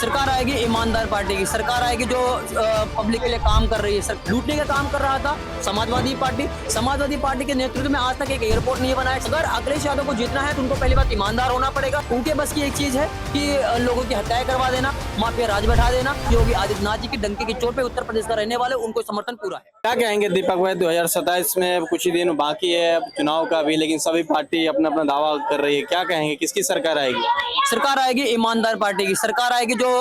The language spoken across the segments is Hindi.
सरकार आएगी ईमानदार पार्टी की, सरकार आएगी जो पब्लिक के लिए काम कर रही है। लूटने का काम कर रहा था समाजवादी पार्टी के नेतृत्व में आज तक एक एयरपोर्ट नहीं बना है। अगर अखिलेश यादव को जीतना है तो उनको पहली बात ईमानदार होना पड़ेगा। उनके बस की एक चीज है कि लोगों की हत्याएं करवा देना, माफिया राज बैठा देना। योगी आदित्यनाथ जी की डंके की चोट पे उत्तर प्रदेश का रहने वाले उनको समर्थन पूरा है। क्या कहेंगे दीपक भाई, 2027 में कुछ ही दिन बाकी है चुनाव का भी, लेकिन सभी पार्टी अपना अपना दावा कर रही है। क्या कहेंगे, किसकी सरकार आएगी? सरकार आएगी ईमानदार पार्टी की, सरकार आएगी जो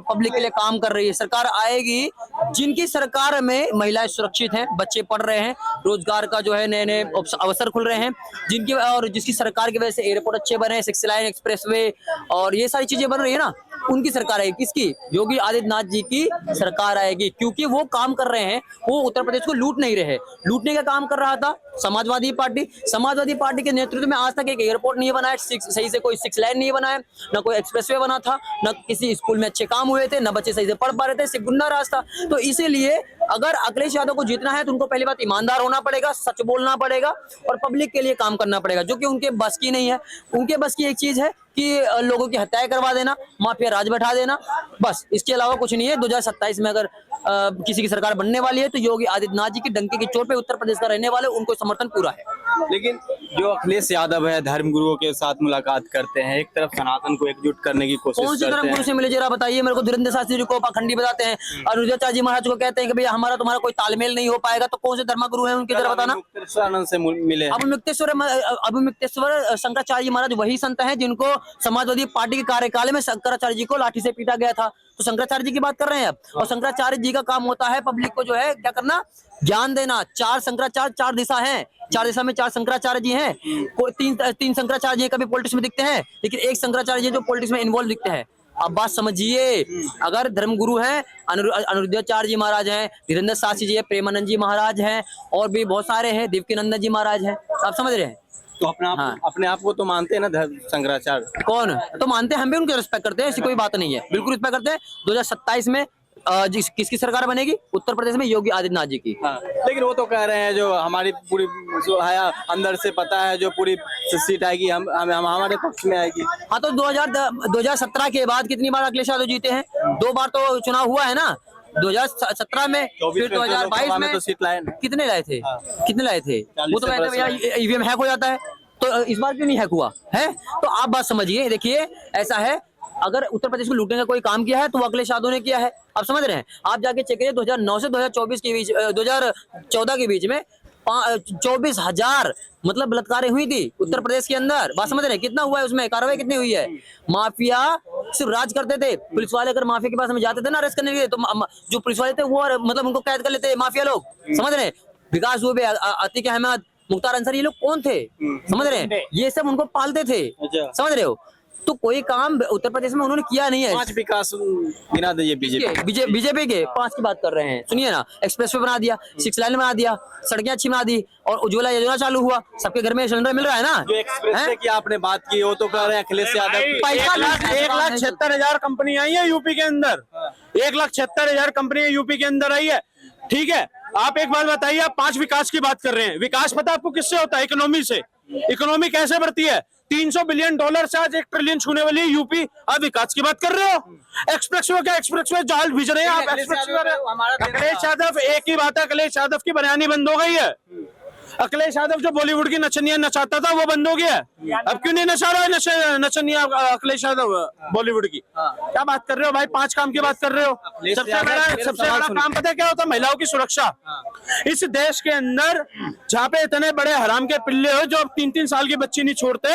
पब्लिक के लिए काम कर रही है। सरकार आएगी जिनकी सरकार में महिलाएं सुरक्षित हैं, बच्चे पढ़ रहे हैं, रोजगार का जो है नए नए अवसर खुल रहे हैं, जिनकी और जिसकी सरकार की वजह से एयरपोर्ट अच्छे बने, 6 लाइन एक्सप्रेसवे और ये सारी चीजें बन रही है ना, उनकी सरकार आएगी। किसकी? योगी आदित्यनाथ जी की सरकार आएगी, क्योंकि वो काम कर रहे हैं। वो उत्तर प्रदेश को लूट नहीं रहे। लूटने का काम कर रहा था समाजवादी पार्टी के नेतृत्व में आज तक एक एयरपोर्ट नहीं बना है, सही से कोई 6 लाइन नहीं बना है, न कोई एक्सप्रेसवे बना था, न किसी स्कूल में अच्छे काम हुए थे, न बच्चे सही से पढ़ पा रहे थे, सिर्फ गुंडा राज था। तो इसीलिए अगर अखिलेश यादव को जीतना है तो उनको पहली बात ईमानदार होना पड़ेगा, सच बोलना पड़ेगा और पब्लिक के लिए काम करना पड़ेगा, जो कि उनके बस की नहीं है। उनके बस की एक चीज है कि लोगों की हत्याएं करवा देना, माफिया राज बैठा देना, बस इसके अलावा कुछ नहीं है। 2027 में अगर किसी की सरकार बनने वाली है तो योगी आदित्यनाथ जी की डंके की चोट पे उत्तर प्रदेश का रहने वाले उनको समर्थन पूरा है। लेकिन जो अखिलेश यादव है धर्मगुरुओं के साथ मुलाकात करते हैं, एक तरफ सनातन को एकजुट करने की कोशिश कौन से करते धर्मगुरु हैं। से मिले जरा बताइए मेरे को। धीरेन्द्र शास्त्री जी को पाखंडी बताते हैं, अनुरुद्धाचार्य जी महाराज को कहते हैं कि भैया हमारा तुम्हारा कोई तालमेल नहीं हो पाएगा। तो कौन से धर्मगुरु हैं उनके जरा बताना। मुक्तेश्वरानंद से मिले। अभिमुक्तेश्वर शंकराचार्य जी महाराज वही संत हैं जिनको समाजवादी पार्टी के कार्यकाल में शंकराचार्य जी को लाठी से पीटा गया था। तो शंकराचार्य जी की बात कर रहे हैं अब। और शंकराचार्य जी का काम होता है पब्लिक को जो है क्या करना, ज्ञान देना। 4 शंकराचार्य 4 दिशा हैं, 4 दिशा में 4 शंकराचार्य जी हैं। कोई तीन शंकराचार्य जी कभी पॉलिटिक्स में दिखते हैं, लेकिन एक शंकराचार्य जी जो पॉलिटिक्स में इन्वॉल्व दिखते हैं। अब बात समझिए, अगर धर्मगुरु हैं अनुरुद्धाचार्य जी महाराज हैं, धीरेन्द्र शास्त्री जी है, प्रेमानंद जी महाराज हैं, और भी बहुत सारे हैं, देवकीनंदन जी महाराज हैं। आप समझ रहे हैं? तो अपने आप को तो मानते हैं ना शंकराचार्य? कौन तो मानते हैं, हम भी उनके रिस्पेक्ट करते हैं, ऐसी कोई बात नहीं है, बिल्कुल रिस्पेक्ट करते हैं। 2027 में किसकी सरकार बनेगी? उत्तर प्रदेश में योगी आदित्यनाथ जी की। हाँ, लेकिन वो तो कह रहे हैं जो हमारी पूरी जो है अंदर से पता है, जो पूरी सीट आएगी हम हमारे पक्ष में आएगी। हाँ, तो 2017 के बाद कितनी बार अखिलेश यादव जीते हैं? 2 बार तो चुनाव हुआ है ना, 2017 में, फिर 2022 में। तो सीट लाए कितने लाए थे? कितने लाए थे? वो तो कहते हैं भैया ईवीएम हैक हो जाता है, तो इस बार क्यों नहीं हैक हुआ है? तो आप बात समझिए, देखिए ऐसा है, अगर उत्तर प्रदेश को लूटने का कोई काम किया है तो वो अखिलेश यादव ने किया है। आप समझ रहे हैं? आप जाके चेक करिए 2009 से 2024 के बीच, 2014 के बीच में 24,000 मतलब बलात्कारें हुई थी उत्तर प्रदेश के अंदर। बात समझ रहे हैं? कितना हुआ है उसमें, कार्रवाई कितनी हुई है? माफिया सिर्फ राज करते थे। पुलिस वाले अगर माफिया के पास में जाते थे ना अरेस्ट करने के लिए, तो जो पुलिस वाले थे वो मतलब उनको कैद कर लेते माफिया लोग। समझ रहे हैं? विकास दुबे, अतीक अहमद, मुख्तार अंसारी, ये लोग कौन थे? समझ रहे हैं? ये सब उनको पालते थे। समझ रहे हो? तो कोई काम उत्तर प्रदेश में उन्होंने किया नहीं है। 5 विकास गिना दीजिए बीजेपी के 5 की बात कर रहे हैं। सुनिए ना, एक्सप्रेसवे बना दिया, 6 लाइन बना दिया, सड़कें अच्छी बना दी, और उज्ज्वला योजना चालू हुआ, सबके घर में सिलेंडर मिल रहा है ना। जो एक्सप्रेसवे की आपने बात की, वो तो कह रहे हैं अखिलेश यादव 1,76,000 कंपनी आई है यूपी के अंदर। 1,76,000 कंपनी यूपी के अंदर आई है। ठीक है, आप एक बात बताइए, आप 5 विकास की बात कर रहे हैं। विकास पता आपको किससे होता है? इकोनॉमी से। इकोनॉमी कैसे बढ़ती है? 300 बिलियन डॉलर से आज 1 ट्रिलियन छूने वाली है यूपी। आप विकास की बात कर रहे हो? एक्सप्रेसवे क्या एक्सप्रेसवे जहाज भेज रहे हैं आप? अखिलेश यादव, एक ही बात है, अखिलेश यादव की बयानी बंद हो गई है। अखिलेश यादव जो बॉलीवुड की नचनिया नचाता था वो बंद हो गया है। अब क्यों नहीं नचा रहा है नचनिया अखिलेश यादव बॉलीवुड की? क्या बात कर रहे हो भाई? 5 काम की बात कर रहे हो। सबसे बड़ा काम पता है क्या होता है? महिलाओं की सुरक्षा। इस देश के अंदर जहाँ पे इतने बड़े हराम के पिल्ले हो जो 3-3 साल की बच्ची नहीं छोड़ते,